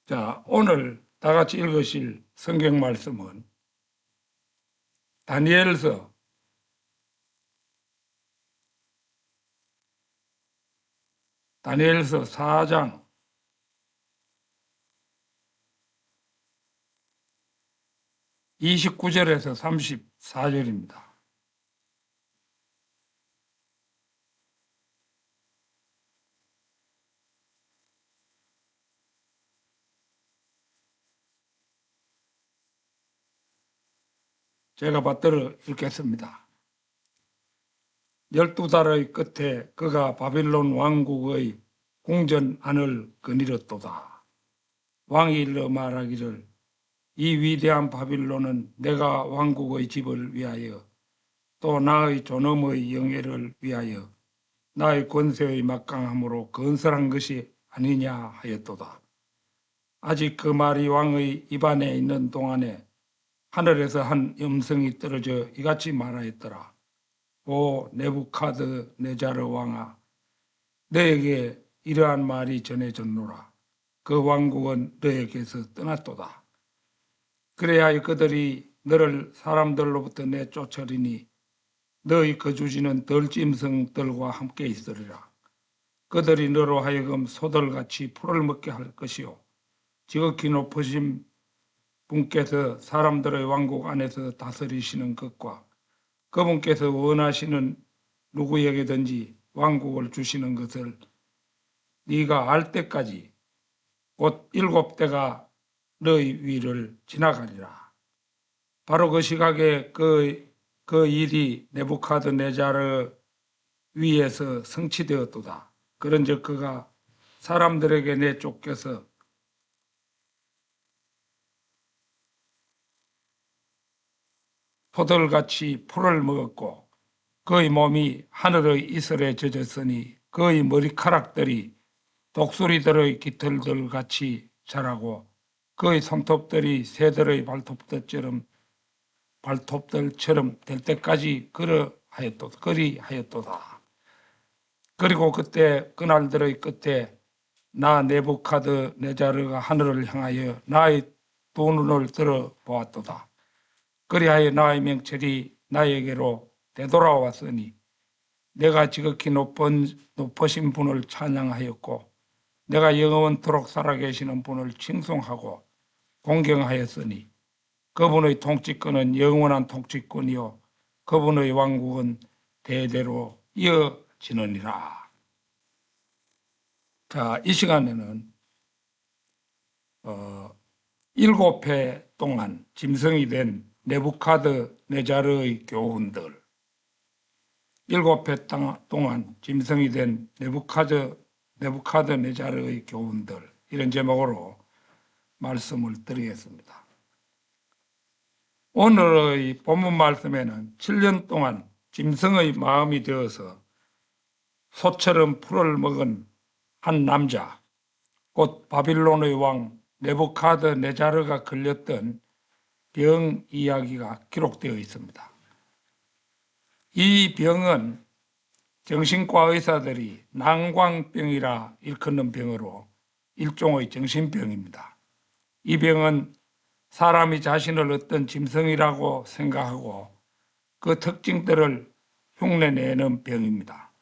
자, 오늘 다 같이 읽으실 성경 말씀은 다니엘서 4장 29절에서 34절입니다. 제가 받들어 읽겠습니다. 12달의 끝에 그가 바빌론 왕국의 궁전 안을 거닐었도다. 왕이 일러 말하기를 이 위대한 바빌론은 내가 왕국의 집을 위하여 또 나의 존엄의 영예를 위하여 나의 권세의 막강함으로 건설한 것이 아니냐 하였도다. 아직 그 말이 왕의 입안에 있는 동안에 하늘에서 한 음성이 떨어져 이같이 말하였더라. 오 네부카드네자르 왕아, 너에게 이러한 말이 전해졌노라. 그 왕국은 너에게서 떠났도다. 그래야 그들이 너를 사람들로부터 내쫓으리니 너의 거주지는 들짐승들과 함께 있으리라. 그들이 너로 하여금 소들같이 풀을 먹게 할 것이요 지극히 높으신 분께서 사람들의 왕국 안에서 다스리시는 것과 그분께서 원하시는 누구에게든지 왕국을 주시는 것을 네가 알 때까지 곧 7대가 너희 위를 지나가리라. 바로 그 시각에 그 일이 네부카드네자르 위에서 성취되었도다. 그런즉 그가 사람들에게 내쫓겨서 소들같이 풀을 먹었고 그의 몸이 하늘의 이슬에 젖었으니 그의 머리카락들이 독수리들의 깃털들같이 자라고 그의 손톱들이 새들의 발톱들처럼 될 때까지 그리하였도다. 그리고 그때 그날들의 끝에 나 네부카드네자르가 하늘을 향하여 나의 두 눈을 들어 보았도다. 그리하여 나의 명철이 나에게로 되돌아왔으니 내가 지극히 높으신 분을 찬양하였고 내가 영원토록 살아계시는 분을 칭송하고 공경하였으니 그분의 통치권은 영원한 통치권이요 그분의 왕국은 대대로 이어지느니라. 자, 이 시간에는 7회 동안 짐승이 된 네부카드네자르의 교훈들, 7회 동안 짐승이 된 네부카드네자르의 교훈들, 이런 제목으로 말씀을 드리겠습니다. 오늘의 본문 말씀에는 7년 동안 짐승의 마음이 되어서 소처럼 풀을 먹은 한 남자, 곧 바빌론의 왕 네부카드네자르가 걸렸던 병 이야기가 기록되어 있습니다. 이 병은 정신과 의사들이 난광병이라 일컫는 병으로 일종의 정신병입니다. 이 병은 사람이 자신을 어떤 짐승이라고 생각하고 그 특징들을 흉내내는 병입니다.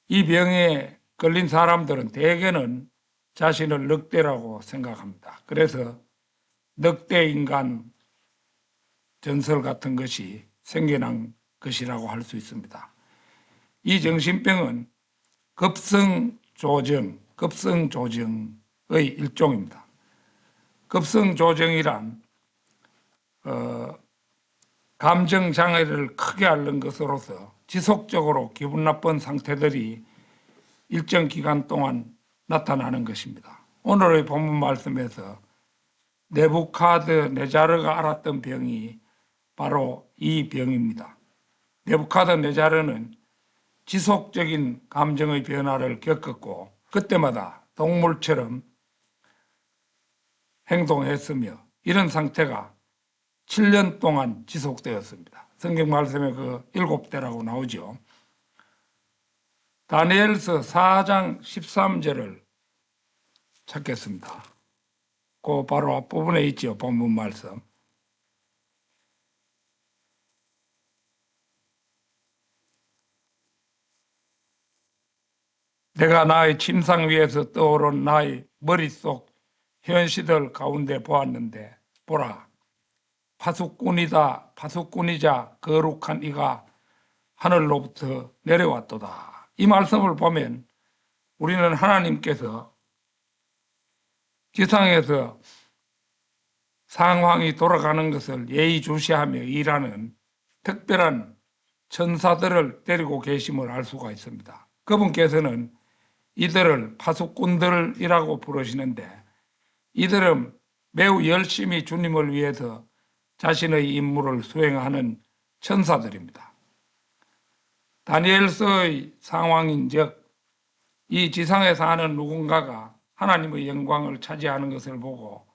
이 병에 걸린 사람들은 대개는 자신을 늑대라고 생각합니다. 그래서 늑대인간 전설 같은 것이 생겨난 것이라고 할 수 있습니다. 이 정신병은 급성조정의 일종입니다. 급성조정이란 감정장애를 크게 앓는 것으로서 지속적으로 기분 나쁜 상태들이 일정 기간 동안 나타나는 것입니다. 오늘의 본문 말씀에서 네부카드네자르가 앓았던 병이 바로 이 병입니다. 네부카드네자르는 지속적인 감정의 변화를 겪었고 그때마다 동물처럼 행동했으며 이런 상태가 7년 동안 지속되었습니다. 성경 말씀에 그 7대라고 나오죠. 다니엘서 4장 13절을 찾겠습니다. 그 바로 앞부분에 있죠. 본문 말씀. 내가 나의 침상 위에서 떠오른 나의 머릿속 현시들 가운데 보았는데 보라, 파수꾼이다. 파수꾼이자 거룩한 이가 하늘로부터 내려왔도다. 이 말씀을 보면 우리는 하나님께서 지상에서 상황이 돌아가는 것을 예의주시하며 일하는 특별한 천사들을 데리고 계심을 알 수가 있습니다. 그분께서는 이들을 파수꾼들이라고 부르시는데 이들은 매우 열심히 주님을 위해서 자신의 임무를 수행하는 천사들입니다. 다니엘서의 상황인즉 이 지상에 사는 누군가가 하나님의 영광을 차지하는 것을 보고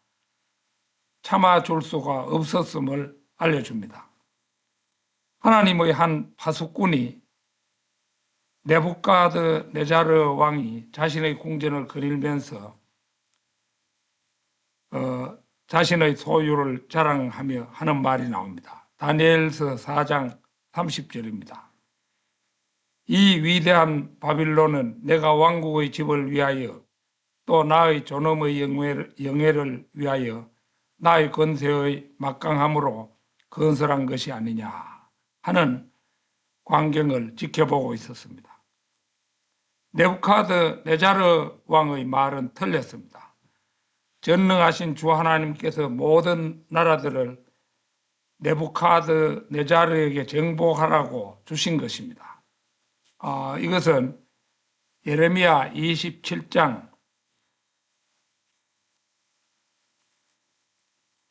참아줄 수가 없었음을 알려줍니다. 하나님의 한 파수꾼이 네부갓네자르 왕이 자신의 궁전을 거닐면서 자신의 소유를 자랑하며 하는 말이 나옵니다. 다니엘서 4장 30절입니다. 이 위대한 바빌론은 내가 왕국의 집을 위하여 또 나의 존엄의 영예를 위하여 나의 권세의 막강함으로 건설한 것이 아니냐 하는 광경을 지켜보고 있었습니다. 네부갓네자르 왕의 말은 틀렸습니다. 전능하신 주 하나님께서 모든 나라들을 네부갓네자르에게 정복하라고 주신 것입니다. 이것은 예레미야 27장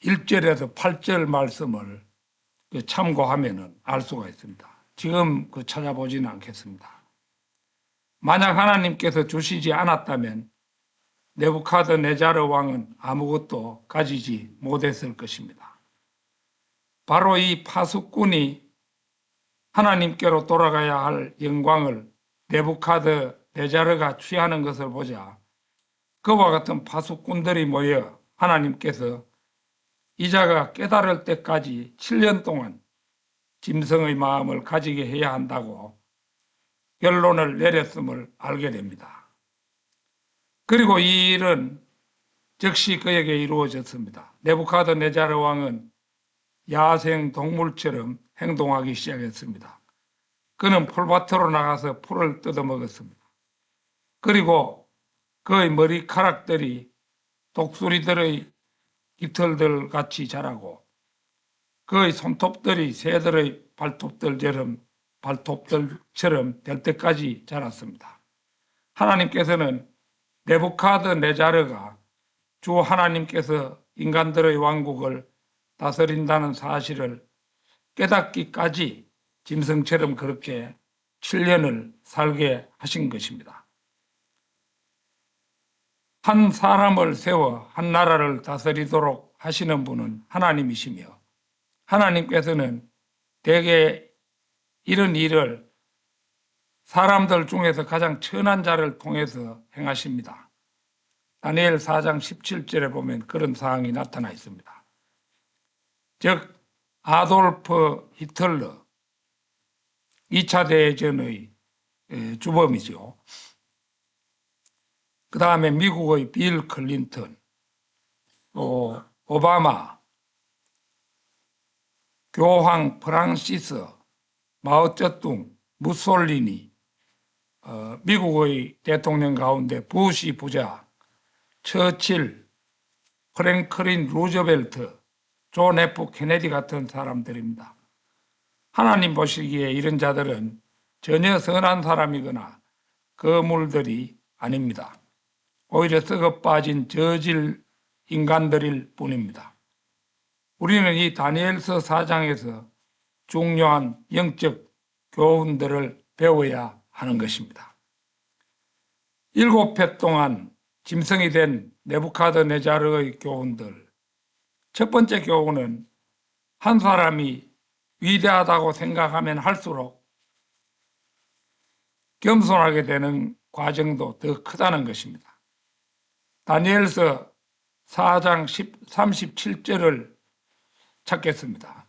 1절에서 8절 말씀을 참고하면 알 수가 있습니다. 지금 찾아보지는 않겠습니다. 만약 하나님께서 주시지 않았다면 네부갓네자르 왕은 아무것도 가지지 못했을 것입니다. 바로 이 파수꾼이 하나님께로 돌아가야 할 영광을 네부갓네자르가 취하는 것을 보자 그와 같은 파수꾼들이 모여 하나님께서 이자가 깨달을 때까지 7년 동안 짐승의 마음을 가지게 해야 한다고 결론을 내렸음을 알게 됩니다. 그리고 이 일은 즉시 그에게 이루어졌습니다. 네부갓네자르 왕은 야생 동물처럼 행동하기 시작했습니다. 그는 풀밭으로 나가서 풀을 뜯어먹었습니다. 그리고 그의 머리카락들이 독수리들의 깃털들 같이 자라고 그의 손톱들이 새들의 발톱들처럼 될 때까지 자랐습니다. 하나님께서는 네부갓네자르가 주 하나님께서 인간들의 왕국을 다스린다는 사실을 깨닫기까지 짐승처럼 그렇게 7년을 살게 하신 것입니다. 한 사람을 세워 한 나라를 다스리도록 하시는 분은 하나님이시며 하나님께서는 대개 이런 일을 사람들 중에서 가장 천한 자를 통해서 행하십니다. 다니엘 4장 17절에 보면 그런 사항이 나타나 있습니다. 즉 아돌프 히틀러 2차 대전의 주범이죠. 그 다음에 미국의 빌 클린턴, 또 오바마, 교황 프랑시스, 마오쩌둥, 무솔리니, 미국의 대통령 가운데 부시 부자, 처칠, 프랭클린 루즈벨트, 존 F 케네디 같은 사람들입니다. 하나님 보시기에 이런 자들은 전혀 선한 사람이거나 거물들이 아닙니다. 오히려 썩어 빠진 저질 인간들일 뿐입니다. 우리는 이 다니엘서 4장에서 중요한 영적 교훈들을 배워야 하는 것입니다. 7회 동안 짐승이 된 네부갓네자르의 교훈들. 첫 번째 교훈은 한 사람이 위대하다고 생각하면 할수록 겸손하게 되는 과정도 더 크다는 것입니다. 다니엘서 4장 37절을 찾겠습니다.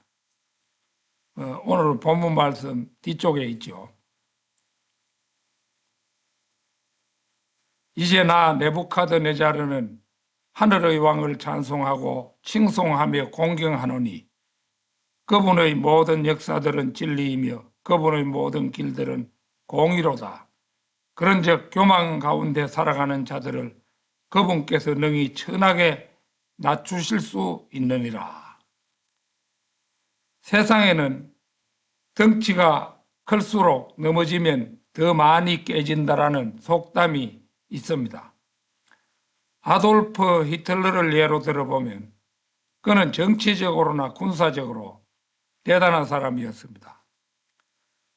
오늘 본문 말씀 뒤쪽에 있죠. 이제 나 네부카드네자르는 하늘의 왕을 찬송하고 칭송하며 공경하노니 그분의 모든 역사들은 진리이며 그분의 모든 길들은 공의로다. 그런즉 교만 가운데 살아가는 자들을 그분께서 능히 천하게 낮추실 수 있느니라. 세상에는 덩치가 클수록 넘어지면 더 많이 깨진다라는 속담이 있습니다. 아돌프 히틀러를 예로 들어보면 그는 정치적으로나 군사적으로 대단한 사람이었습니다.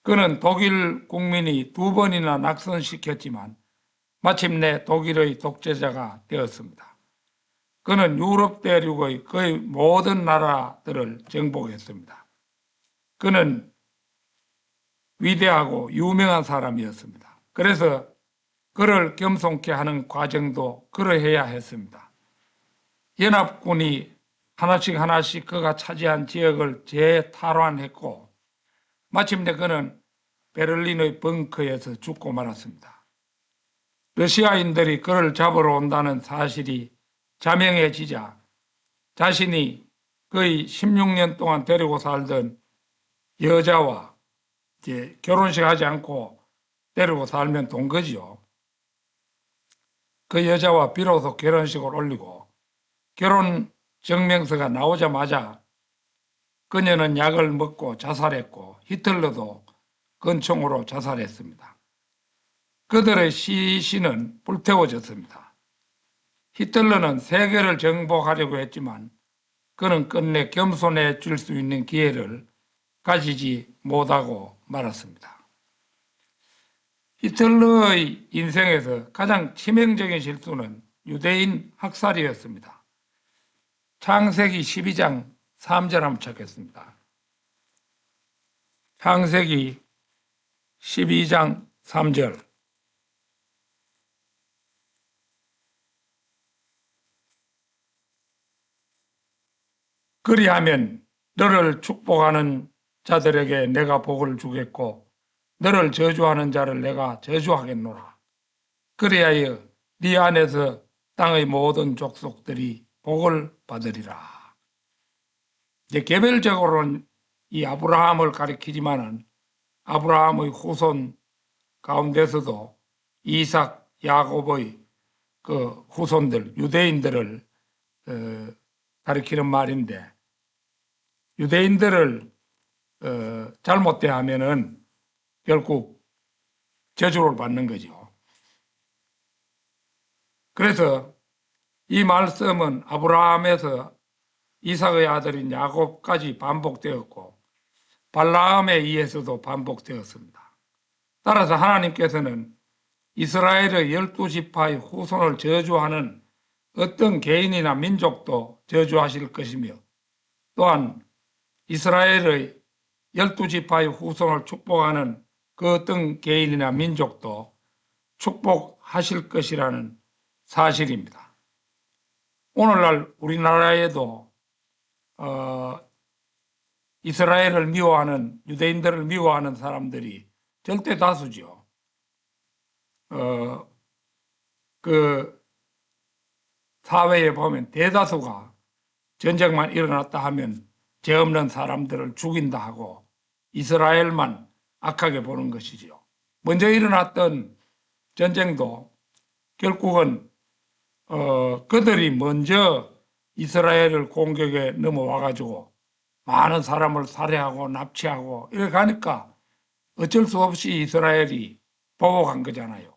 그는 독일 국민이 2번이나 낙선시켰지만 마침내 독일의 독재자가 되었습니다. 그는 유럽 대륙의 거의 모든 나라들을 정복했습니다. 그는 위대하고 유명한 사람이었습니다. 그래서 그를 겸손케 하는 과정도 그러해야 했습니다. 연합군이 하나씩 그가 차지한 지역을 재탈환했고 마침내 그는 베를린의 벙커에서 죽고 말았습니다. 러시아인들이 그를 잡으러 온다는 사실이 자명해지자 자신이 거의 16년 동안 데리고 살던 여자와 이제 결혼식 하지 않고 데리고 살면 돈 거지요. 그 여자와 비로소 결혼식을 올리고 결혼 증명서가 나오자마자 그녀는 약을 먹고 자살했고 히틀러도 권총으로 자살했습니다. 그들의 시신은 불태워졌습니다. 히틀러는 세계를 정복하려고 했지만 그는 끝내 겸손해질 수 있는 기회를 가지지 못하고 말았습니다. 히틀러의 인생에서 가장 치명적인 실수는 유대인 학살이었습니다. 창세기 12장 3절 한번 찾겠습니다. 창세기 12장 3절. 그리하면 너를 축복하는 자들에게 내가 복을 주겠고 너를 저주하는 자를 내가 저주하겠노라. 그리하여 네 안에서 땅의 모든 족속들이 복을 받으리라. 이제 개별적으로는 이 아브라함을 가리키지만은 아브라함의 후손 가운데서도 이삭, 야곱의 그 후손들, 유대인들을 가리키는 말인데 유대인들을 잘못 대하면은 결국 저주를 받는 거죠. 그래서 이 말씀은 아브라함에서 이삭의 아들인 야곱까지 반복되었고 발라함에 의해서도 반복되었습니다. 따라서 하나님께서는 이스라엘의 12지파의 후손을 저주하는 어떤 개인이나 민족도 저주하실 것이며 또한 이스라엘의 12지파의 후손을 축복하는 그 어떤 개인이나 민족도 축복하실 것이라는 사실입니다. 오늘날 우리나라에도 이스라엘을 미워하는 유대인들을 미워하는 사람들이 절대 다수죠. 그 사회에 보면 대다수가 전쟁만 일어났다 하면 죄 없는 사람들을 죽인다 하고 이스라엘만 악하게 보는 것이죠. 먼저 일어났던 전쟁도 결국은 그들이 먼저 이스라엘을 공격에 넘어와 가지고 많은 사람을 살해하고 납치하고 이렇게 가니까 어쩔 수 없이 이스라엘이 보복한 거잖아요.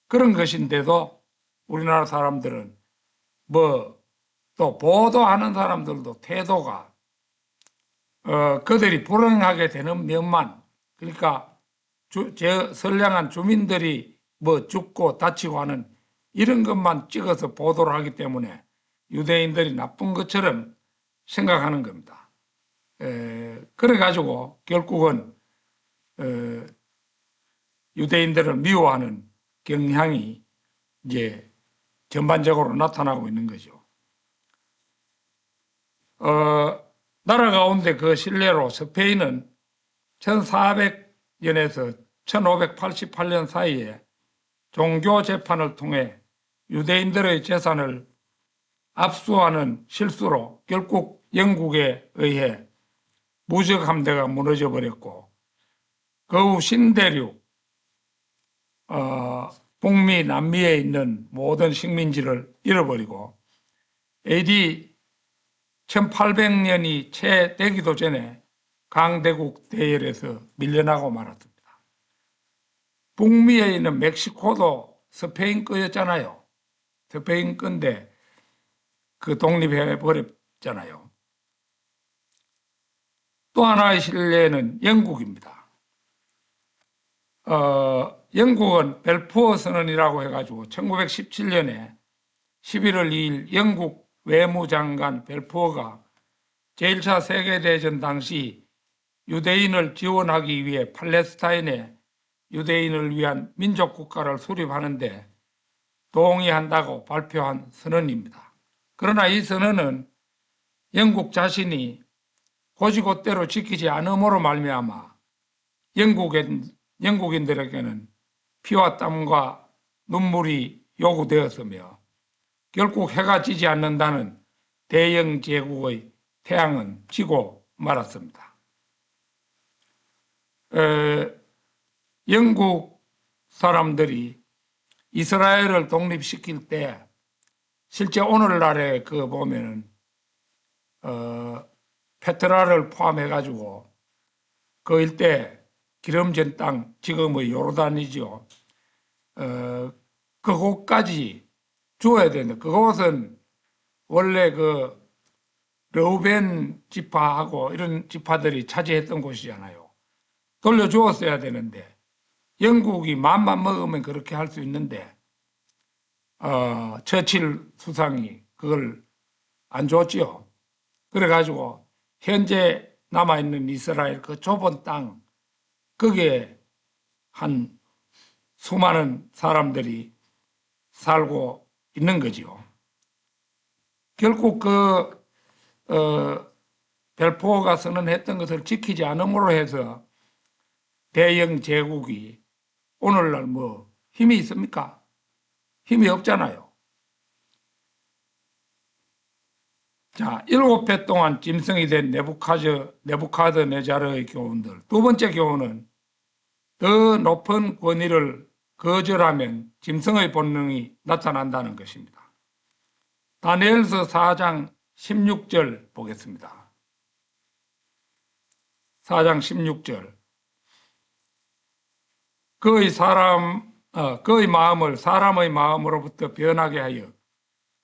그런 것인데도 우리나라 사람들은 또 보도하는 사람들도 태도가 그들이 불행하게 되는 면만, 그러니까 선량한 주민들이 죽고 다치고 하는 이런 것만 찍어서 보도를 하기 때문에 유대인들이 나쁜 것처럼 생각하는 겁니다. 그래가지고 결국은 유대인들을 미워하는 경향이 이제 전반적으로 나타나고 있는 거죠. 나라 가운데 그 신뢰로 스페인은 1400년에서 1588년 사이에 종교 재판을 통해 유대인들의 재산을 압수하는 실수로 결국 영국에 의해 무적 함대가 무너져 버렸고, 그 후 신대륙, 북미, 남미에 있는 모든 식민지를 잃어버리고 AD 1800년이 채 되기도 전에 강대국 대열에서 밀려나고 말았습니다. 북미에 있는 멕시코도 스페인 거였잖아요. 스페인 건데 그 독립해 버렸잖아요. 또 하나의 신뢰는 영국입니다. 영국은 벨푸어 선언이라고 해가지고 1917년에 11월 2일 영국 외무장관 벨푸어가 제1차 세계대전 당시 유대인을 지원하기 위해 팔레스타인에 유대인을 위한 민족국가를 수립하는데 동의한다고 발표한 선언입니다. 그러나 이 선언은 영국 자신이 고지고대로 지키지 않음으로 말미암아 영국인들에게는 피와 땀과 눈물이 요구되었으며 결국 해가 지지 않는다는 대영 제국의 태양은 지고 말았습니다. 영국 사람들이 이스라엘을 독립시킬 때 실제 오늘날에 그 보면은 페트라를 포함해가지고 그 일대 기름진 땅, 지금의 요르단이죠. 그곳까지 주어야 되는데 그곳은 원래 그 르우벤 지파하고 이런 지파들이 차지했던 곳이잖아요. 돌려주었어야 되는데 영국이 맘만 먹으면 그렇게 할 수 있는데 처칠 수상이 그걸 안 줬지요. 그래가지고 현재 남아있는 이스라엘 그 좁은 땅 거기에 한 수많은 사람들이 살고 있는 거지요. 결국 벨포어가 선언했던 것을 지키지 않음으로 해서 대영 제국이 오늘날 뭐 힘이 있습니까? 힘이 없잖아요. 자, 7회 동안 짐승이 된 네부카드네자르의 교훈들. 두 번째 교훈은 더 높은 권위를 거절하면 짐승의 본능이 나타난다는 것입니다. 다니엘서 4장 16절 보겠습니다. 4장 16절. 그의 마음을 사람의 마음으로부터 변하게 하여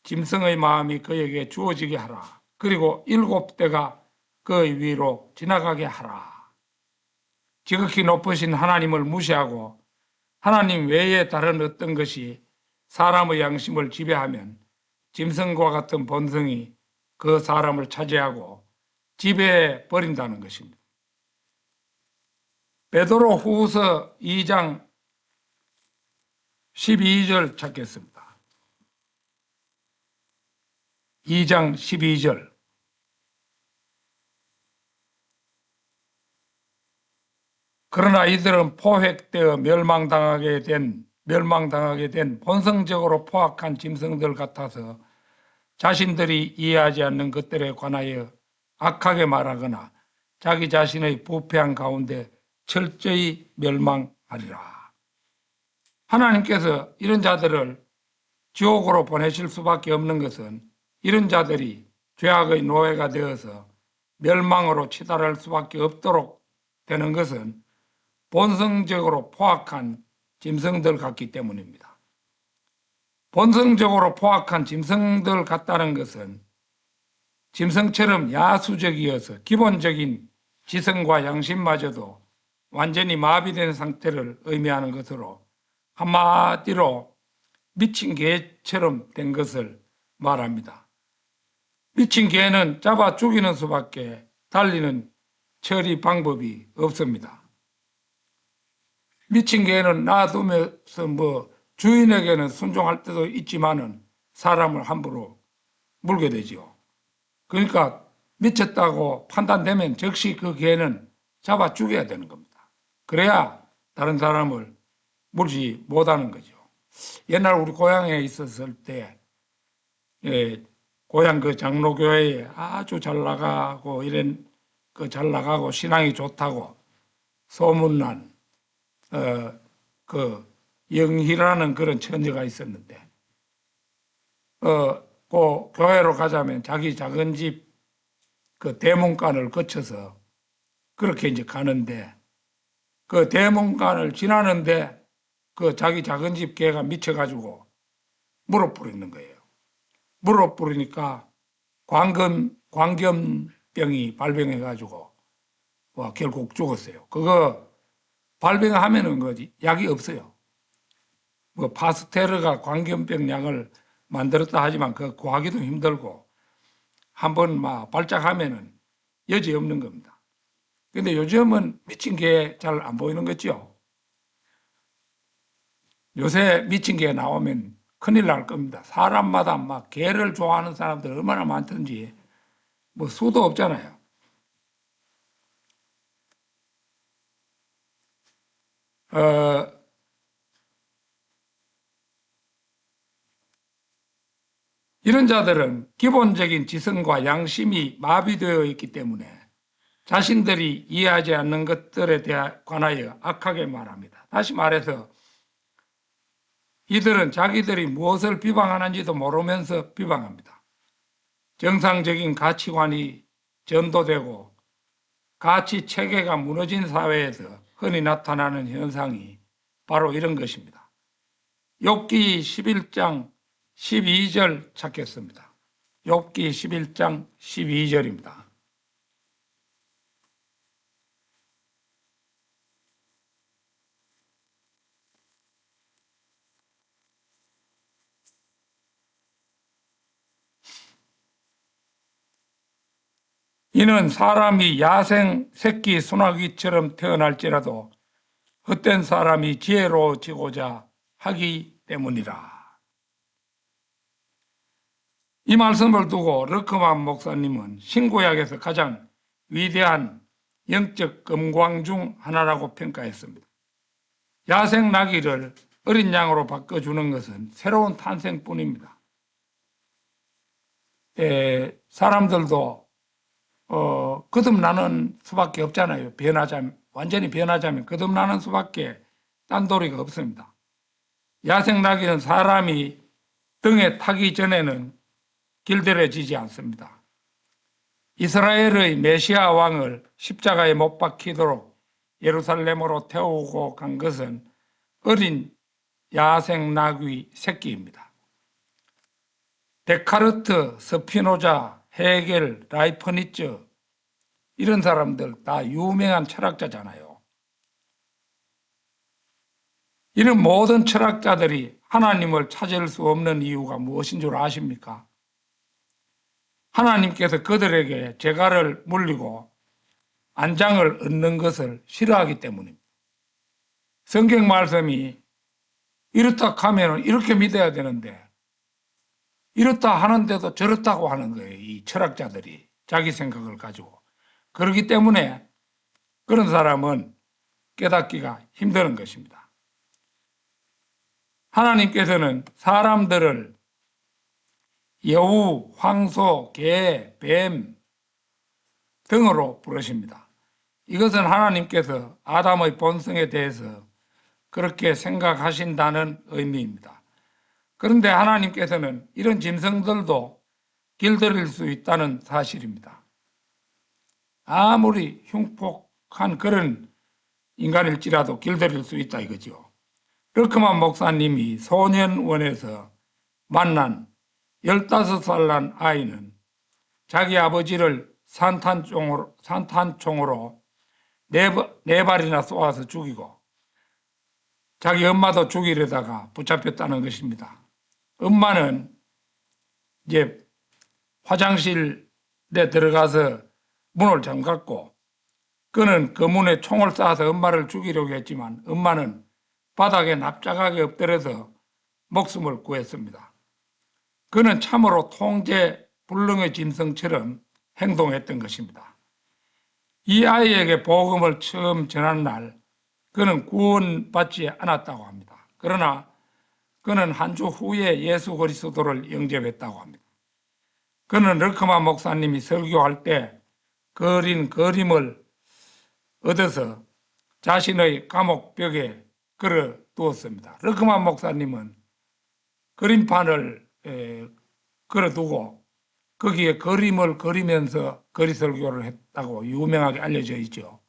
짐승의 마음이 그에게 주어지게 하라. 그리고 7대가 그의 위로 지나가게 하라. 지극히 높으신 하나님을 무시하고 하나님 외에 다른 어떤 것이 사람의 양심을 지배하면 짐승과 같은 본성이 그 사람을 차지하고 지배해 버린다는 것입니다. 베드로 후서 2장 12절 찾겠습니다. 2장 12절. 그러나 이들은 포획되어 멸망당하게 된 본성적으로 포악한 짐승들 같아서 자신들이 이해하지 않는 것들에 관하여 악하게 말하거나 자기 자신의 부패한 가운데 철저히 멸망하리라. 하나님께서 이런 자들을 지옥으로 보내실 수밖에 없는 것은 이런 자들이 죄악의 노예가 되어서 멸망으로 치달을 수밖에 없도록 되는 것은 본성적으로 포악한 짐승들 같기 때문입니다. 본성적으로 포악한 짐승들 같다는 것은 짐승처럼 야수적이어서 기본적인 지성과 양심마저도 완전히 마비된 상태를 의미하는 것으로 한마디로 미친 개처럼 된 것을 말합니다. 미친 개는 잡아 죽이는 수밖에 달리는 처리 방법이 없습니다. 미친 개는 놔두면서 주인에게는 순종할 때도 있지만은 사람을 함부로 물게 되지요. 그러니까 미쳤다고 판단되면 즉시 그 개는 잡아 죽여야 되는 겁니다. 그래야 다른 사람을 물지 못하는 거죠. 옛날 우리 고향에 있었을 때 고향 그 장로교회에 아주 잘 나가고 이런 그 잘 나가고 신앙이 좋다고 소문난 그 영희라는 그런 처녀가 있었는데 그 교회로 가자면 자기 작은 집 그 대문간을 거쳐서 그렇게 이제 가는데 그 대문간을 지나는데 그 자기 작은 집 개가 미쳐가지고 물어 뿌리는 거예요. 물어 뿌리니까 광견병이 발병해가지고 결국 죽었어요. 그거 발병하면은 거지 약이 없어요. 뭐 파스테르가 광견병 약을 만들었다 하지만 그 구하기도 힘들고 한번 막 발작하면은 여지 없는 겁니다. 근데 요즘은 미친 개 잘 안 보이는 거죠. 요새 미친 개 나오면 큰일 날 겁니다. 사람마다 막 개를 좋아하는 사람들 얼마나 많던지 뭐 수도 없잖아요. 어, 이런 자들은 기본적인 지성과 양심이 마비되어 있기 때문에 자신들이 이해하지 않는 것들에 관하여 악하게 말합니다. 다시 말해서 이들은 자기들이 무엇을 비방하는지도 모르면서 비방합니다. 정상적인 가치관이 전도되고 가치 체계가 무너진 사회에서 흔히 나타나는 현상이 바로 이런 것입니다. 욥기 11장 12절 찾겠습니다. 욥기 11장 12절입니다. 이는 사람이 야생 새끼 소나기처럼 태어날지라도 헛된 사람이 지혜로워지고자 하기 때문이라. 이 말씀을 두고 르크만 목사님은 신구약에서 가장 위대한 영적 금광 중 하나라고 평가했습니다. 야생 나귀를 어린 양으로 바꿔주는 것은 새로운 탄생뿐입니다. 사람들도 거듭나는 수밖에 없잖아요. 완전히 변하자면 거듭나는 수밖에 딴 도리가 없습니다. 야생 나귀는 사람이 등에 타기 전에는 길들여지지 않습니다. 이스라엘의 메시아 왕을 십자가에 못 박히도록 예루살렘으로 태우고 간 것은 어린 야생 나귀 새끼입니다. 데카르트, 스피노자, 헤겔, 라이프니츠 이런 사람들 다 유명한 철학자잖아요. 이런 모든 철학자들이 하나님을 찾을 수 없는 이유가 무엇인 줄 아십니까? 하나님께서 그들에게 재갈을 물리고 안장을 얻는 것을 싫어하기 때문입니다. 성경 말씀이 이렇다 하면 이렇게 믿어야 되는데 이렇다 하는데도 저렇다고 하는 거예요. 이 철학자들이 자기 생각을 가지고. 그렇기 때문에 그런 사람은 깨닫기가 힘든 것입니다. 하나님께서는 사람들을 여우, 황소, 개, 뱀 등으로 부르십니다. 이것은 하나님께서 아담의 본성에 대해서 그렇게 생각하신다는 의미입니다. 그런데 하나님께서는 이런 짐승들도 길들일 수 있다는 사실입니다. 아무리 흉폭한 그런 인간일지라도 길들일 수 있다 이거죠. 르크만 목사님이 소년원에서 만난 15살 난 아이는 자기 아버지를 산탄총으로 네 발이나 쏘아서 죽이고 자기 엄마도 죽이려다가 붙잡혔다는 것입니다. 엄마는 이제 화장실에 들어가서 문을 잠갔고 그는 그 문에 총을 쏴서 엄마를 죽이려고 했지만 엄마는 바닥에 납작하게 엎드려서 목숨을 구했습니다. 그는 참으로 통제 불능의 짐승처럼 행동했던 것입니다. 이 아이에게 복음을 처음 전한 날 그는 구원받지 않았다고 합니다. 그러나 그는 한 주 후에 예수 그리스도를 영접했다고 합니다. 그는 르크만 목사님이 설교할 때 그린 그림을 얻어서 자신의 감옥벽에 걸어 두었습니다. 르크만 목사님은 그림판을 걸어두고 거기에 그림을 그리면서 거리 설교를 했다고 유명하게 알려져 있죠.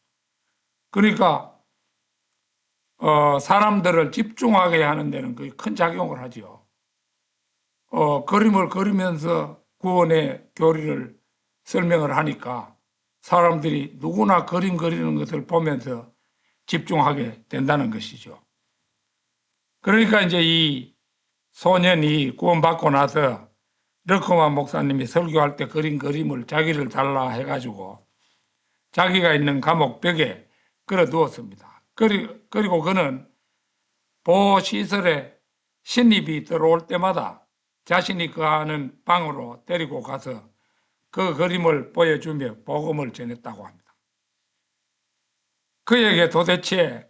그러니까 사람들을 집중하게 하는 데는 거의 큰 작용을 하죠. 그림을 그리면서 구원의 교리를 설명을 하니까 사람들이 누구나 그림 그리는 것을 보면서 집중하게 된다는 것이죠. 그러니까 이제 이 소년이 구원받고 나서 르크만 목사님이 설교할 때 그린 그림을 자기를 달라 해가지고 자기가 있는 감옥 벽에 걸어두었습니다. 그리고 그는 보호시설에 신입이 들어올 때마다 자신이 거하는 방으로 데리고 가서 그 그림을 보여주며 복음을 전했다고 합니다. 그에게 도대체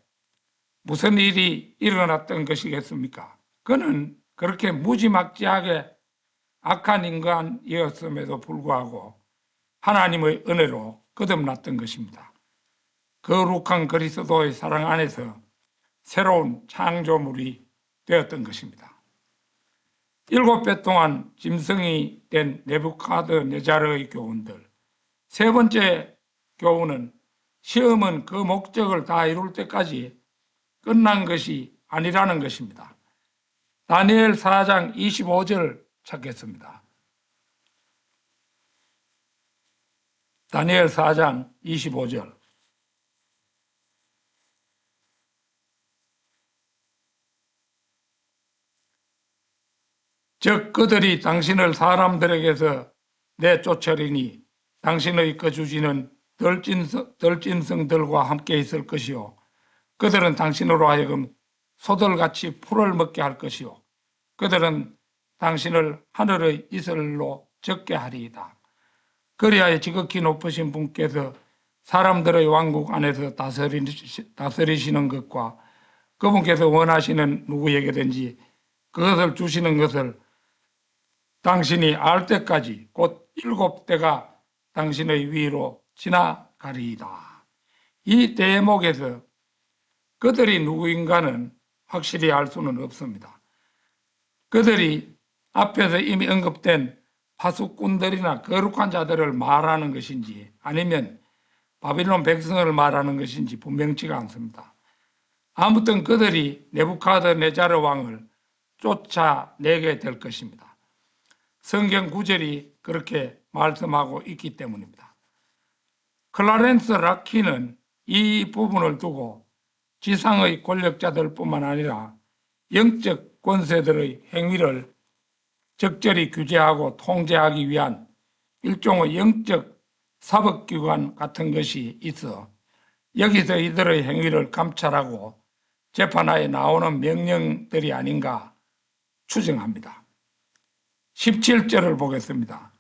무슨 일이 일어났던 것이겠습니까? 그는 그렇게 무지막지하게 악한 인간이었음에도 불구하고 하나님의 은혜로 거듭났던 것입니다. 거룩한 그리스도의 사랑 안에서 새로운 창조물이 되었던 것입니다. 7배 동안 짐승이 된 네부카드네자르의 교훈들. 세 번째 교훈은 시험은 그 목적을 다 이룰 때까지 끝난 것이 아니라는 것입니다. 다니엘 4장 25절 찾겠습니다. 다니엘 4장 25절. 즉 그들이 당신을 사람들에게서 내쫓으리니 당신의 거주지는 덜짐승들과 함께 있을 것이요 그들은 당신으로 하여금 소들같이 풀을 먹게 할 것이요 그들은 당신을 하늘의 이슬로 적게 하리이다. 그리하여 지극히 높으신 분께서 사람들의 왕국 안에서 다스리시는 것과 그분께서 원하시는 누구에게든지 그것을 주시는 것을 당신이 알 때까지 곧 7대가 당신의 위로 지나가리이다. 이 대목에서 그들이 누구인가는 확실히 알 수는 없습니다. 그들이 앞에서 이미 언급된 파수꾼들이나 거룩한 자들을 말하는 것인지 아니면 바빌론 백성을 말하는 것인지 분명치가 않습니다. 아무튼 그들이 네부카드네자르 왕을 쫓아내게 될 것입니다. 성경 구절이 그렇게 말씀하고 있기 때문입니다. 클라렌스 라키는 이 부분을 두고 지상의 권력자들뿐만 아니라 영적 권세들의 행위를 적절히 규제하고 통제하기 위한 일종의 영적 사법기관 같은 것이 있어 여기서 이들의 행위를 감찰하고 재판하에 나오는 명령들이 아닌가 추정합니다. 17절을 보겠습니다.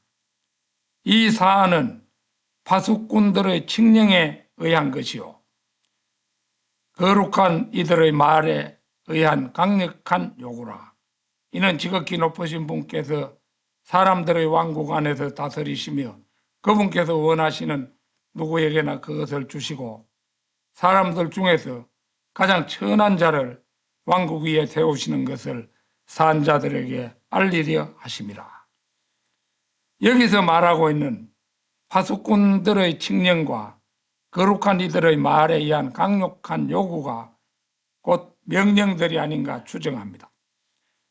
이 사안은 파수꾼들의 칙령에 의한 것이요 거룩한 이들의 말에 의한 강력한 요구라. 이는 지극히 높으신 분께서 사람들의 왕국 안에서 다스리시며 그분께서 원하시는 누구에게나 그것을 주시고 사람들 중에서 가장 천한 자를 왕국 위에 세우시는 것을 산 자들에게 알리려 하심이라. 여기서 말하고 있는 파수꾼들의 칙령과 거룩한 이들의 말에 의한 강력한 요구가 곧 명령들이 아닌가 추정합니다.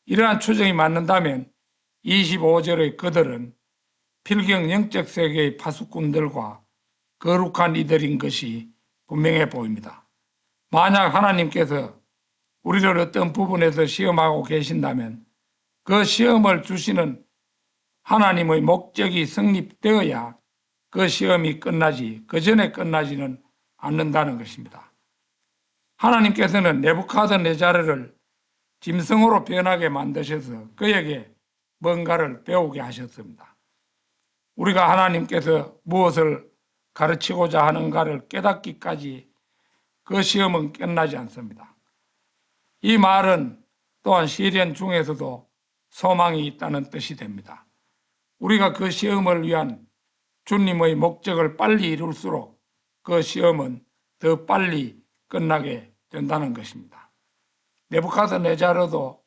이러한 추정이 맞는다면 25절의 그들은 필경 영적 세계의 파수꾼들과 거룩한 이들인 것이 분명해 보입니다. 만약 하나님께서 우리를 어떤 부분에서 시험하고 계신다면 그 시험을 주시는 하나님의 목적이 성립되어야 그 시험이 끝나지 그 전에 끝나지는 않는다는 것입니다. 하나님께서는 네부카드네자르를 짐승으로 변하게 만드셔서 그에게 뭔가를 배우게 하셨습니다. 우리가 하나님께서 무엇을 가르치고자 하는가를 깨닫기까지 그 시험은 끝나지 않습니다. 이 말은 또한 시련 중에서도 소망이 있다는 뜻이 됩니다. 우리가 그 시험을 위한 주님의 목적을 빨리 이룰수록 그 시험은 더 빨리 끝나게 된다는 것입니다. 네부갓네자르도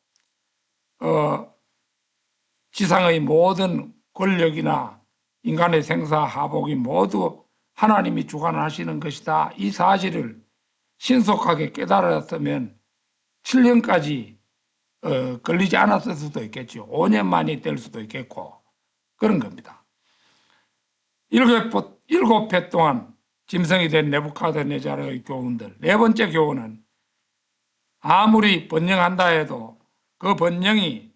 지상의 모든 권력이나 인간의 생사하복이 모두 하나님이 주관하시는 것이다. 이 사실을 신속하게 깨달았으면 7년까지 걸리지 않았을 수도 있겠죠. 5년 만이 될 수도 있겠고 그런 겁니다. 7회 동안 짐승이 된 네부갓네자르의 교훈들. 네 번째 교훈은 아무리 번영한다 해도 그 번영이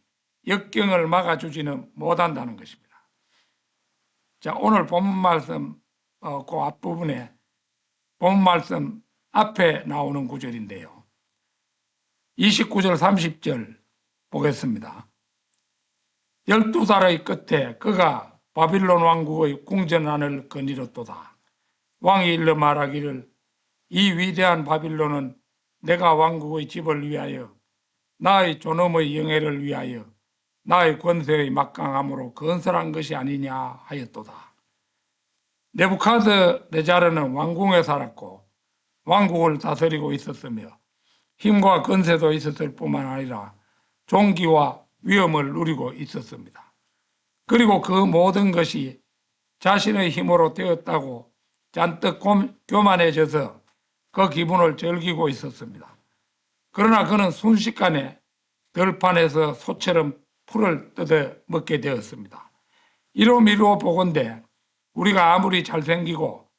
역경을 막아주지는 못한다는 것입니다. 자, 오늘 본문 말씀 그 앞부분에 본문 말씀 앞에 나오는 구절인데요. 29절 30절 보겠습니다. 12달의 끝에 그가 바빌론 왕국의 궁전안을 거닐었도다. 왕이 일러 말하기를 이 위대한 바빌론은 내가 왕국의 집을 위하여 나의 존엄의 영예를 위하여 나의 권세의 막강함으로 건설한 것이 아니냐 하였도다. 네부갓네자르는 왕궁에 살았고 왕국을 다스리고 있었으며 힘과 권세도 있었을 뿐만 아니라 존귀와 위엄을 누리고 있었습니다. 그리고 그 모든 것이 자신의 힘으로 되었다고 잔뜩 교만해져서 그 기분을 즐기고 있었습니다. 그러나 그는 순식간에 들판에서 소처럼 풀을 뜯어 먹게 되었습니다. 이러미로 보건대 우리가 아무리 잘생기고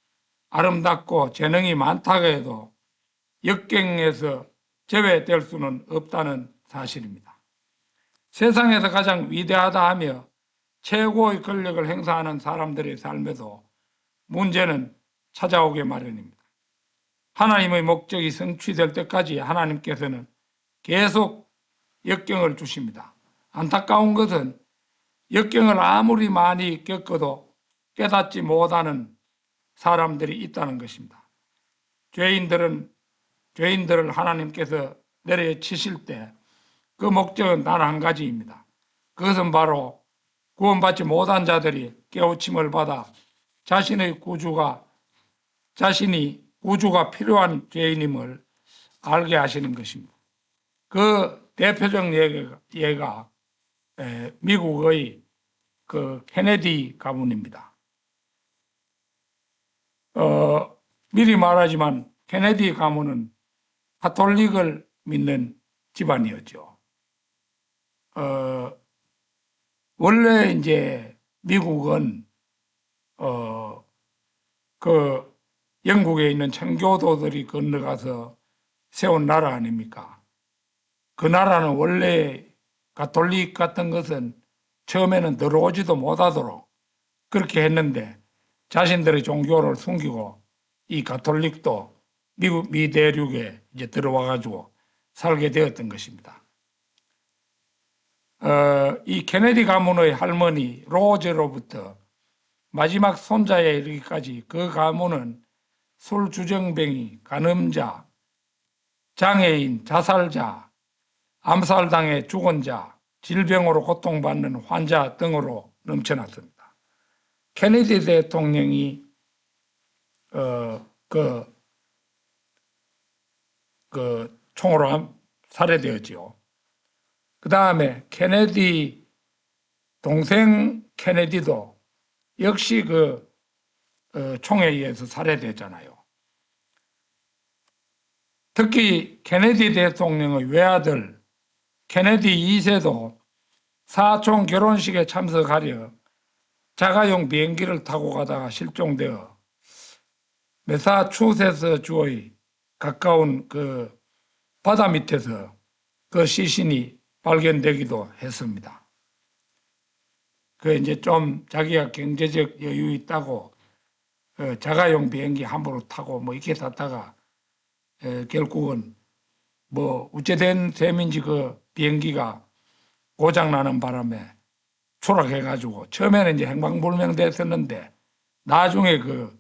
아름답고 재능이 많다고 해도 역경에서 제외될 수는 없다는 사실입니다. 세상에서 가장 위대하다 하며 최고의 권력을 행사하는 사람들의 삶에도 문제는 찾아오게 마련입니다. 하나님의 목적이 성취될 때까지 하나님께서는 계속 역경을 주십니다. 안타까운 것은 역경을 아무리 많이 겪어도 깨닫지 못하는 사람들이 있다는 것입니다. 죄인들을 하나님께서 내려치실 때 그 목적은 단 한 가지입니다. 그것은 바로 구원받지 못한 자들이 깨우침을 받아 자신이 구주가 필요한 죄인임을 알게 하시는 것입니다. 그 대표적 예가 미국의 그 케네디 가문입니다. 미리 말하지만 케네디 가문은 가톨릭을 믿는 집안이었죠. 원래 이제 미국은 그 영국에 있는 청교도들이 건너가서 세운 나라 아닙니까? 그 나라는 원래 가톨릭 같은 것은 처음에는 들어오지도 못하도록 그렇게 했는데 자신들의 종교를 숨기고 이 가톨릭도 미국 미대륙에 이제 들어와가지고 살게 되었던 것입니다. 이 케네디 가문의 할머니 로제로부터 마지막 손자에 이르기까지 그 가문은 술주정뱅이, 간음자, 장애인, 자살자, 암살당해 죽은 자, 질병으로 고통받는 환자 등으로 넘쳐났습니다. 케네디 대통령이 총으로 살해되었지요. 그 다음에 케네디 동생 케네디도 역시 총에 의해서 살해됐잖아요. 특히 케네디 대통령의 외아들 케네디 2세도 사촌 결혼식에 참석하려 자가용 비행기를 타고 가다가 실종되어 매사추세츠 주의 가까운 그 바다 밑에서 그 시신이 발견되기도 했습니다. 이제 좀 자기가 경제적 여유 있다고 자가용 비행기 함부로 타고 이렇게 탔다가 결국은 어째된 셈인지 그 비행기가 고장나는 바람에 추락해가지고 처음에는 이제 행방불명됐었는데 나중에 그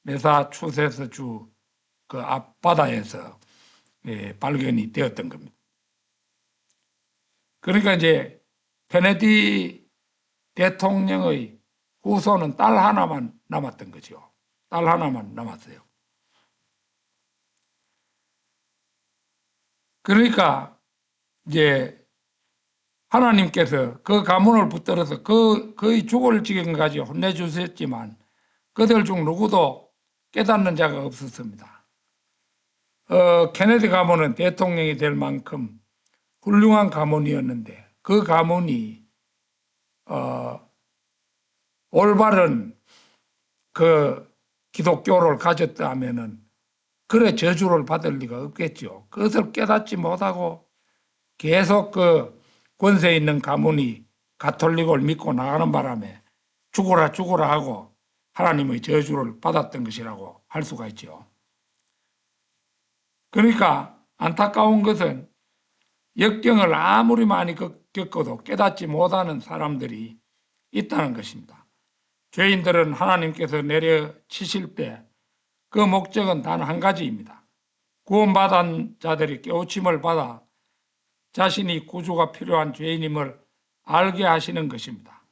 매사추세츠주 그 앞바다에서 발견이 되었던 겁니다. 그러니까 이제 케네디 대통령의 후손은 딸 하나만 남았던 거죠. 딸 하나만 남았어요. 그러니까 이제 하나님께서 그 가문을 붙들어서 거의 죽을 지경까지 혼내주셨지만 그들 중 누구도 깨닫는 자가 없었습니다. 케네디 가문은 대통령이 될 만큼 훌륭한 가문이었는데 그 가문이 올바른 그 기독교를 가졌다면은 그래 저주를 받을 리가 없겠죠. 그것을 깨닫지 못하고 계속 그 권세 있는 가문이 가톨릭을 믿고 나가는 바람에 죽어라 죽어라 하고 하나님의 저주를 받았던 것이라고 할 수가 있죠. 그러니까 안타까운 것은 역경을 아무리 많이 겪어도 깨닫지 못하는 사람들이 있다는 것입니다. 죄인들은 하나님께서 내려치실 때 그 목적은 단 한 가지입니다. 구원받은 자들이 깨우침을 받아 자신이 구주가 필요한 죄인임을 알게 하시는 것입니다.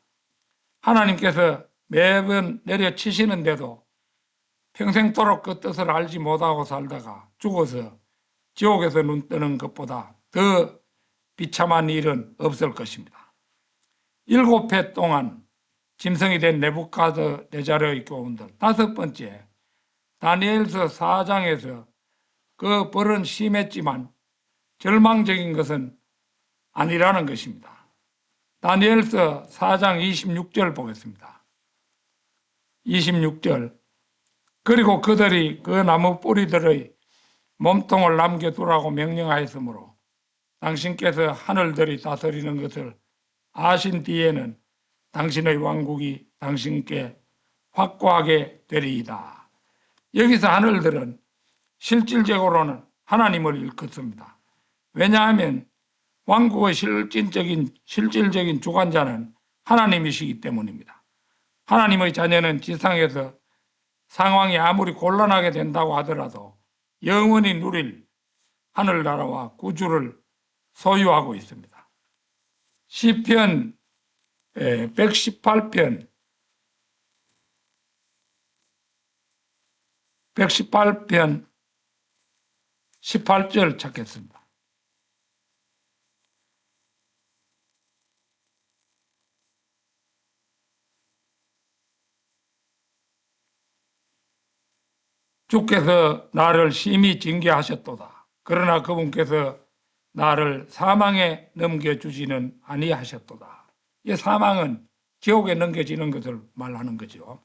하나님께서 매번 내려치시는데도 평생도록 그 뜻을 알지 못하고 살다가 죽어서 지옥에서 눈 뜨는 것보다 더 비참한 일은 없을 것입니다. 7해 동안 짐승이 된 네부갓네자르의 교훈들. 5번째, 다니엘서 4장에서 그 벌은 심했지만 절망적인 것은 아니라는 것입니다. 다니엘서 4장 26절 보겠습니다. 26절. 그리고 그들이 그 나무 뿌리들의 몸통을 남겨두라고 명령하였으므로 당신께서 하늘들이 다스리는 것을 아신 뒤에는 당신의 왕국이 당신께 확고하게 되리이다. 여기서 하늘들은 실질적으로는 하나님을 일컫습니다. 왜냐하면 왕국의 실질적인 주관자는 하나님이시기 때문입니다. 하나님의 자녀는 지상에서 상황이 아무리 곤란하게 된다고 하더라도 영원히 누릴 하늘나라와 구주를 소유하고 있습니다. 시편 118편 18절 찾겠습니다. 주께서 나를 심히 징계하셨도다. 그러나 그분께서 나를 사망에 넘겨주지는 아니하셨도다. 이 사망은 지옥에 넘겨지는 것을 말하는 거죠.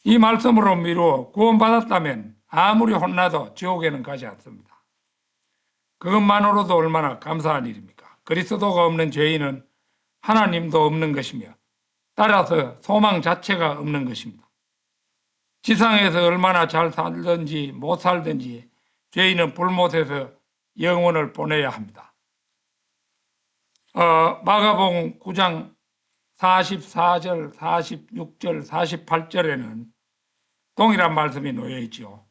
이 말씀으로 미루어 구원받았다면 아무리 혼나도 지옥에는 가지 않습니다. 그것만으로도 얼마나 감사한 일입니까? 그리스도가 없는 죄인은 하나님도 없는 것이며 따라서 소망 자체가 없는 것입니다. 지상에서 얼마나 잘 살든지 못 살든지 죄인은 불못에서 영혼을 보내야 합니다. 마가복음 9장 44절, 46절, 48절에는 동일한 말씀이 놓여 있죠.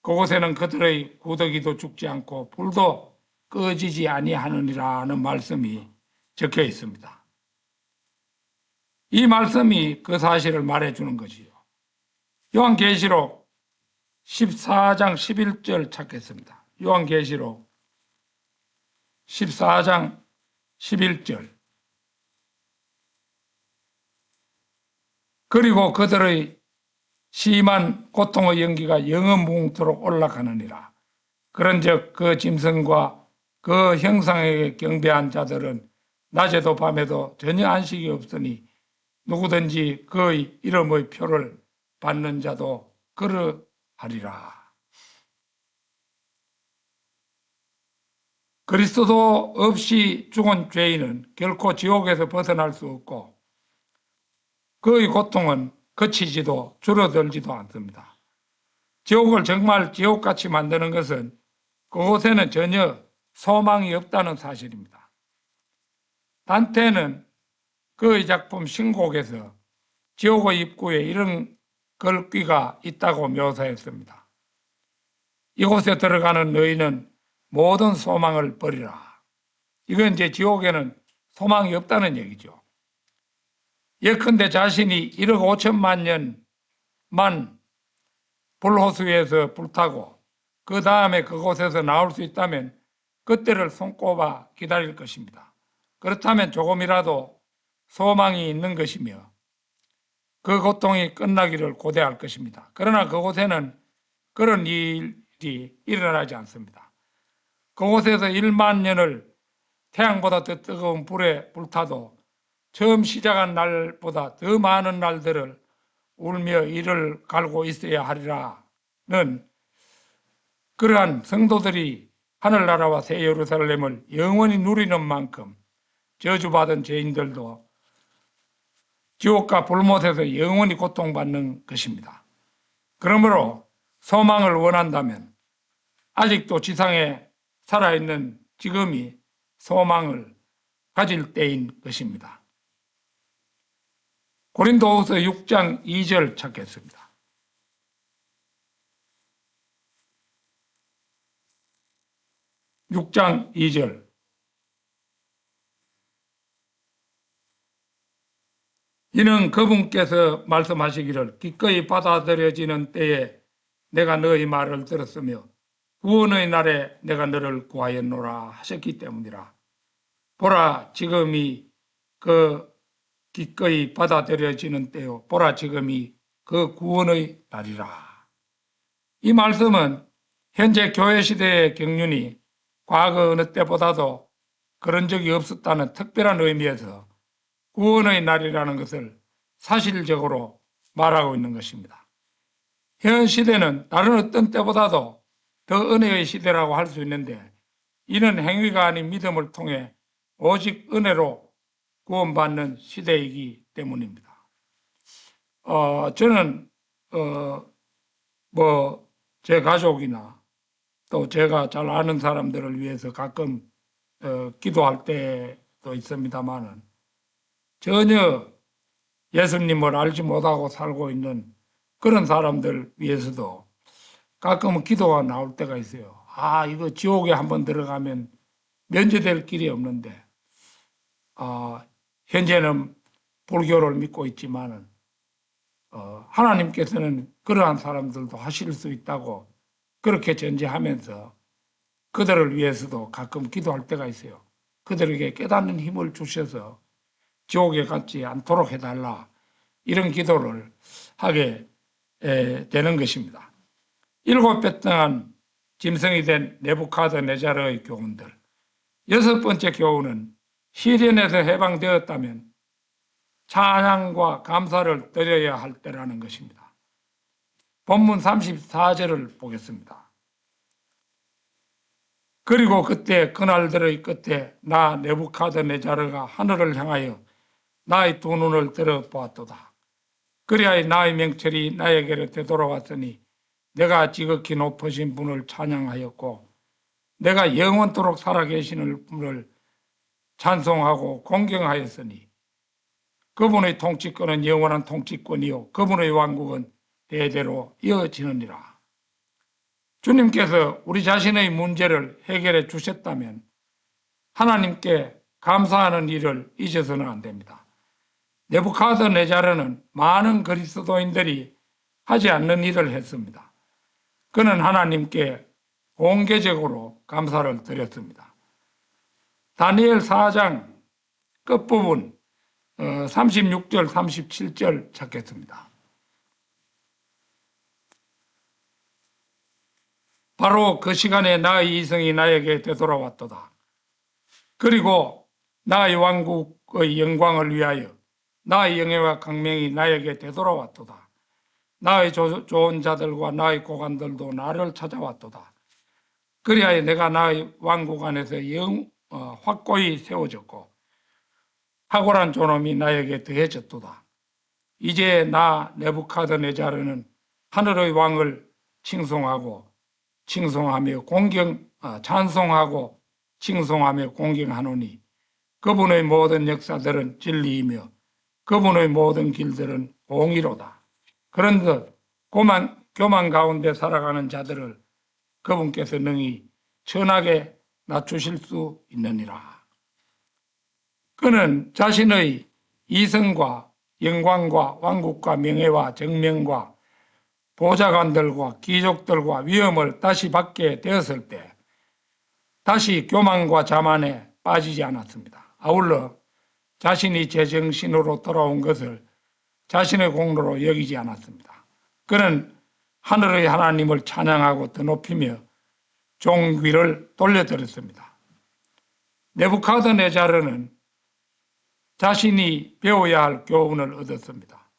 그곳에는 그들의 구더기도 죽지 않고 불도 꺼지지 아니하느니라는 말씀이 적혀 있습니다. 이 말씀이 그 사실을 말해주는 것이요. 요한계시록 14장 11절 찾겠습니다. 요한계시록 14장 11절. 그리고 그들의 심한 고통의 연기가 영원무궁토록 올라가느니라. 그런즉 그 짐승과 그 형상에게 경배한 자들은 낮에도 밤에도 전혀 안식이 없으니 누구든지 그의 이름의 표를 받는 자도 그러하리라. 그리스도 없이 죽은 죄인은 결코 지옥에서 벗어날 수 없고 그의 고통은 그치지도 줄어들지도 않습니다. 지옥을 정말 지옥같이 만드는 것은 그곳에는 전혀 소망이 없다는 사실입니다. 단테는 그의 작품 신곡에서 지옥의 입구에 이런 글귀가 있다고 묘사했습니다. 이곳에 들어가는 너희는 모든 소망을 버리라. 이건 이제 지옥에는 소망이 없다는 얘기죠. 예컨대 자신이 1억 5천만 년만 불호수에서 불타고 그 다음에 그곳에서 나올 수 있다면 그때를 손꼽아 기다릴 것입니다. 그렇다면 조금이라도 소망이 있는 것이며 그 고통이 끝나기를 고대할 것입니다. 그러나 그곳에는 그런 일이 일어나지 않습니다. 그곳에서 1만 년을 태양보다 더 뜨거운 불에 불타도 처음 시작한 날보다 더 많은 날들을 울며 이를 갈고 있어야 하리라는 그러한 성도들이 하늘나라와 새 예루살렘을 영원히 누리는 만큼 저주받은 죄인들도 지옥과 불못에서 영원히 고통받는 것입니다. 그러므로 소망을 원한다면 아직도 지상에 살아있는 지금이 소망을 가질 때인 것입니다. 고린도후서 6장 2절 찾겠습니다. (6장 2절) 이는 그분께서 말씀하시기를 기꺼이 받아들여지는 때에 내가 너희 말을 들었으며 구원의 날에 내가 너를 구하였노라 하셨기 때문이라. 보라 지금이 그 기꺼이 받아들여지는 때요. 보라 지금이 그 구원의 날이라. 이 말씀은 현재 교회 시대의 경륜이 과거 어느 때보다도 그런 적이 없었다는 특별한 의미에서 구원의 날이라는 것을 사실적으로 말하고 있는 것입니다. 현 시대는 다른 어떤 때보다도 더 은혜의 시대라고 할 수 있는데 이는 행위가 아닌 믿음을 통해 오직 은혜로 구원받는 시대이기 때문입니다. 저는 제 가족이나 또 제가 잘 아는 사람들을 위해서 가끔 기도할 때도 있습니다만은 전혀 예수님을 알지 못하고 살고 있는 그런 사람들 위해서도 가끔은 기도가 나올 때가 있어요. 이거 지옥에 한번 들어가면 면제될 길이 없는데 현재는 불교를 믿고 있지만은 하나님께서는 그러한 사람들도 하실 수 있다고 그렇게 전제하면서 그들을 위해서도 가끔 기도할 때가 있어요. 그들에게 깨닫는 힘을 주셔서 지옥에 가지 않도록 해달라 이런 기도를 하게 되는 것입니다. 7배 동안 짐승이 된 네부카드네자르의 교훈들. 6번째 교훈은 시련에서 해방되었다면 찬양과 감사를 드려야 할 때라는 것입니다. 본문 34절을 보겠습니다. 그리고 그때 그날들의 끝에 나 네부카드네자르가 하늘을 향하여 나의 두 눈을 들어보았도다. 그리하여 나의 명철이 나에게로 되돌아왔으니 내가 지극히 높으신 분을 찬양하였고 내가 영원토록 살아계시는 분을 찬송하고 공경하였으니 그분의 통치권은 영원한 통치권이요 그분의 왕국은 대대로 이어지느니라. 주님께서 우리 자신의 문제를 해결해 주셨다면 하나님께 감사하는 일을 잊어서는 안 됩니다. 네부카드네자르는 많은 그리스도인들이 하지 않는 일을 했습니다. 그는 하나님께 공개적으로 감사를 드렸습니다. 다니엘 4장 끝부분 36절 37절 찾겠습니다. 바로 그 시간에 나의 이성이 나에게 되돌아왔도다. 그리고 나의 왕국의 영광을 위하여 나의 영예와 강명이 나에게 되돌아왔도다. 나의 좋은 자들과 나의 고관들도 나를 찾아왔도다. 그리하여 내가 나의 왕국 안에서 확고히 세워졌고 탁월한 존엄이 나에게 더해졌도다. 이제 나 네부카드네자르는 하늘의 왕을 찬송하고 칭송하며 공경하노니 그분의 모든 역사들은 진리이며 그분의 모든 길들은 공의로다. 그런듯 교만 가운데 살아가는 자들을 그분께서 능히 천하게 낮추실 수 있느니라. 그는 자신의 이성과 영광과 왕국과 명예와 정명과 보좌관들과 귀족들과 위엄을 다시 받게 되었을 때 다시 교만과 자만에 빠지지 않았습니다. 아울러 자신이 제정신으로 돌아온 것을 자신의 공로로 여기지 않았습니다. 그는 하늘의 하나님을 찬양하고 더 높이며 종귀를 돌려드렸습니다. 네부카드네자르는 자신이 배워야 할 교훈을 얻었습니다.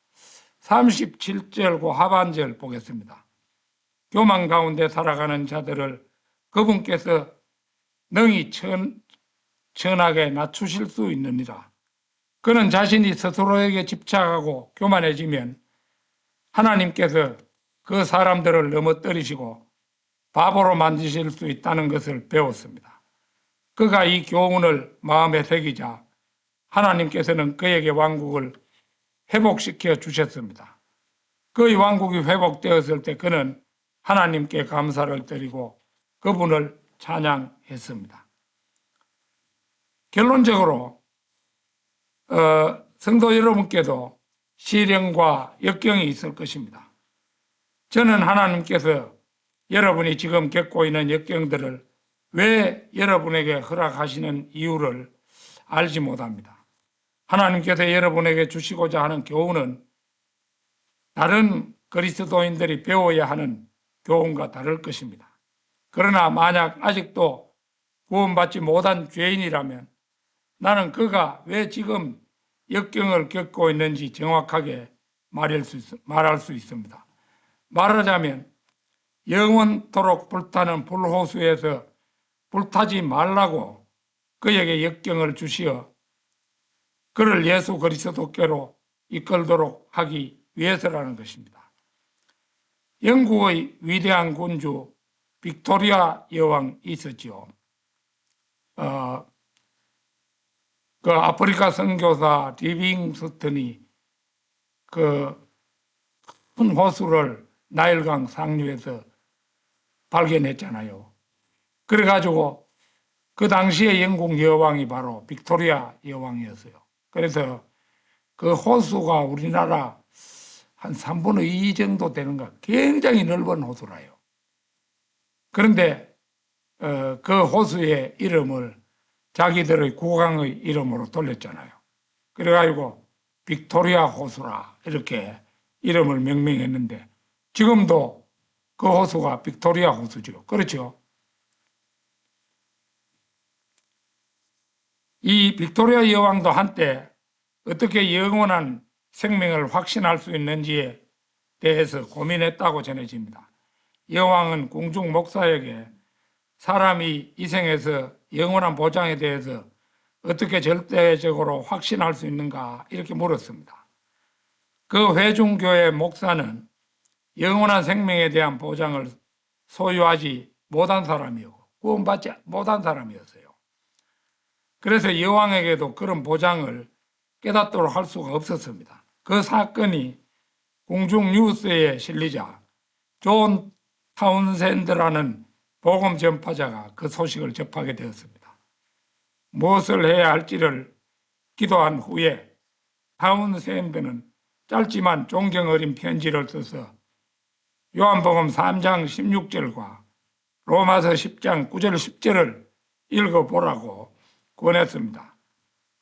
37절 하반절 보겠습니다. 교만 가운데 살아가는 자들을 그분께서 능히 천하게 낮추실 수 있느니라. 그는 자신이 스스로에게 집착하고 교만해지면 하나님께서 그 사람들을 넘어뜨리시고 바보로 만드실 수 있다는 것을 배웠습니다. 그가 이 교훈을 마음에 새기자 하나님께서는 그에게 왕국을 회복시켜 주셨습니다. 그의 왕국이 회복되었을 때 그는 하나님께 감사를 드리고 그분을 찬양했습니다. 결론적으로 성도 여러분께도 시련과 역경이 있을 것입니다. 저는 하나님께서 여러분이 지금 겪고 있는 역경들을 왜 여러분에게 허락하시는 이유를 알지 못합니다. 하나님께서 여러분에게 주시고자 하는 교훈은 다른 그리스도인들이 배워야 하는 교훈과 다를 것입니다. 그러나 만약 아직도 구원받지 못한 죄인이라면 나는 그가 왜 지금 역경을 겪고 있는지 정확하게 말할 수 있습니다. 말하자면 영원토록 불타는 불호수에서 불타지 말라고 그에게 역경을 주시어 그를 예수 그리스도께로 이끌도록 하기 위해서라는 것입니다. 영국의 위대한 군주 빅토리아 여왕이 있었지요. 그 아프리카 선교사 리빙스턴이 그 큰 호수를 나일강 상류에서 발견했잖아요. 그래가지고 그 당시에 영국 여왕이 바로 빅토리아 여왕이었어요. 그래서 그 호수가 우리나라 한 3분의 2 정도 되는가 굉장히 넓은 호수라요. 그런데 그 호수의 이름을 자기들의 국왕의 이름으로 돌렸잖아요. 그래가지고 빅토리아 호수라 이렇게 이름을 명명했는데 지금도 그 호수가 빅토리아 호수죠. 그렇죠? 이 빅토리아 여왕도 한때 어떻게 영원한 생명을 확신할 수 있는지에 대해서 고민했다고 전해집니다. 여왕은 궁중 목사에게 사람이 이 생에서 영원한 보장에 대해서 어떻게 절대적으로 확신할 수 있는가 이렇게 물었습니다. 그 회중교회 목사는 영원한 생명에 대한 보장을 소유하지 못한 사람이었고 구원받지 못한 사람이었어요. 그래서 여왕에게도 그런 보장을 깨닫도록 할 수가 없었습니다. 그 사건이 공중 뉴스에 실리자 존 타운센드라는 복음 전파자가 그 소식을 접하게 되었습니다. 무엇을 해야 할지를 기도한 후에 타운센드는 짧지만 존경 어린 편지를 써서 요한복음 3장 16절과 로마서 10장 9절 10절을 읽어보라고 권했습니다.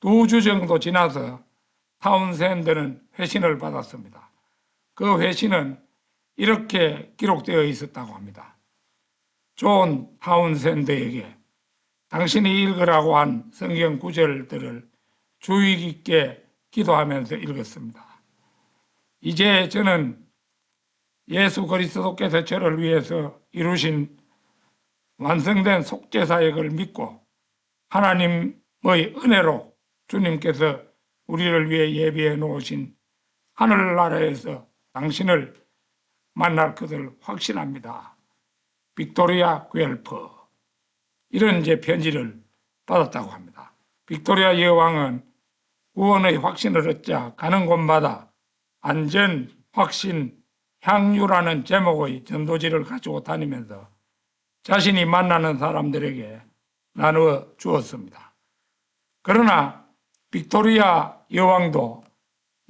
2주 정도 지나서 타운센드는 회신을 받았습니다. 그 회신은 이렇게 기록되어 있었다고 합니다. 존 타운센드에게 당신이 읽으라고 한 성경 구절들을 주의 깊게 기도하면서 읽었습니다. 이제 저는 예수 그리스도께서 저를 위해서 이루신 완성된 속죄사역을 믿고 하나님의 은혜로 주님께서 우리를 위해 예비해 놓으신 하늘나라에서 당신을 만날 것을 확신합니다. 빅토리아 구엘프 이런 편지를 받았다고 합니다. 빅토리아 여왕은 구원의 확신을 얻자 가는 곳마다 안전, 확신, 향유라는 제목의 전도지를 가지고 다니면서 자신이 만나는 사람들에게 나누어 주었습니다. 그러나 빅토리아 여왕도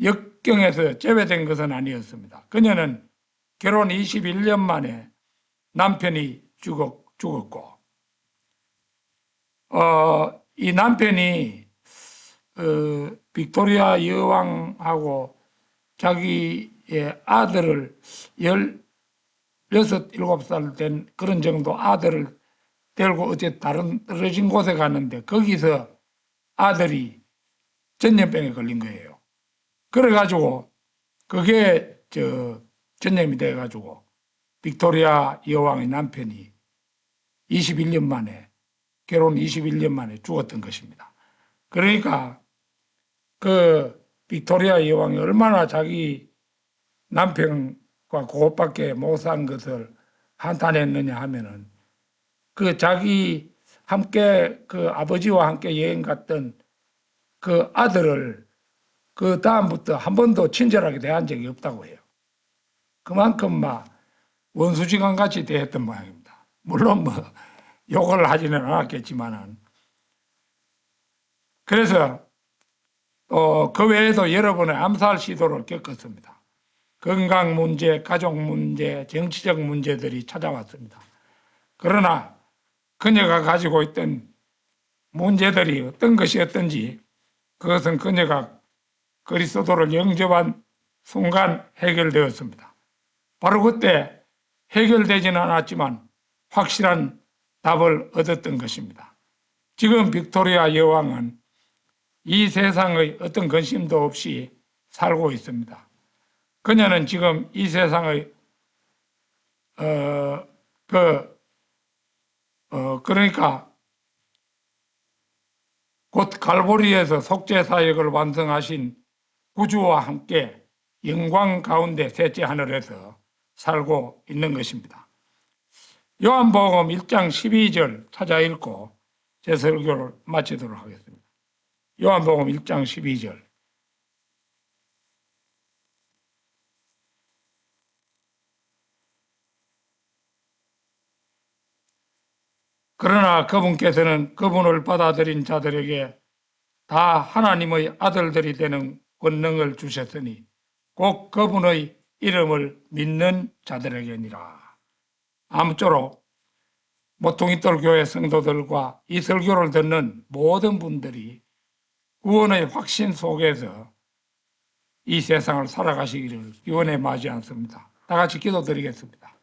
역경에서 제외된 것은 아니었습니다. 그녀는 결혼 21년 만에 남편이 죽었고 이 남편이 빅토리아 여왕하고 자기의 아들을 16, 17살 된 그런 정도 아들을 데리고 어째 다른 떨어진 곳에 갔는데 거기서 아들이 전염병에 걸린 거예요. 그래가지고 그게 전염이 돼가지고 빅토리아 여왕의 남편이 21년 만에 결혼 21년 만에 죽었던 것입니다. 그러니까 그 빅토리아 여왕이 얼마나 자기 남편과 그것밖에 못 산 것을 한탄했느냐 하면은 그 자기 함께 그 아버지와 함께 여행 갔던 그 아들을 그 다음부터 한 번도 친절하게 대한 적이 없다고 해요. 그만큼 막 원수지간 같이 대했던 모양입니다. 물론 뭐 욕을 하지는 않았겠지만은. 그래서 그 외에도 여러 번의 암살 시도를 겪었습니다. 건강 문제, 가족 문제, 정치적 문제들이 찾아왔습니다. 그러나 그녀가 가지고 있던 문제들이 어떤 것이었던지 그것은 그녀가 그리스도를 영접한 순간 해결되었습니다. 바로 그때 해결되지는 않았지만 확실한 답을 얻었던 것입니다. 지금 빅토리아 여왕은 이 세상의 어떤 근심도 없이 살고 있습니다. 그녀는 지금 이 세상의 그러니까 곧 갈보리에서 속죄 사역을 완성하신 구주와 함께 영광 가운데 셋째 하늘에서 살고 있는 것입니다. 요한복음 1장 12절 찾아 읽고 제 설교를 마치도록 하겠습니다. 요한복음 1장 12절. 그러나 그분께서는 그분을 받아들인 자들에게 다 하나님의 아들들이 되는 권능을 주셨으니 곧 그분의 이름을 믿는 자들에게니라. 아무쪼록 모퉁이돌 교회 성도들과 이 설교를 듣는 모든 분들이 구원의 확신 속에서 이 세상을 살아가시기를 기원해 마지 않습니다. 다 같이 기도드리겠습니다.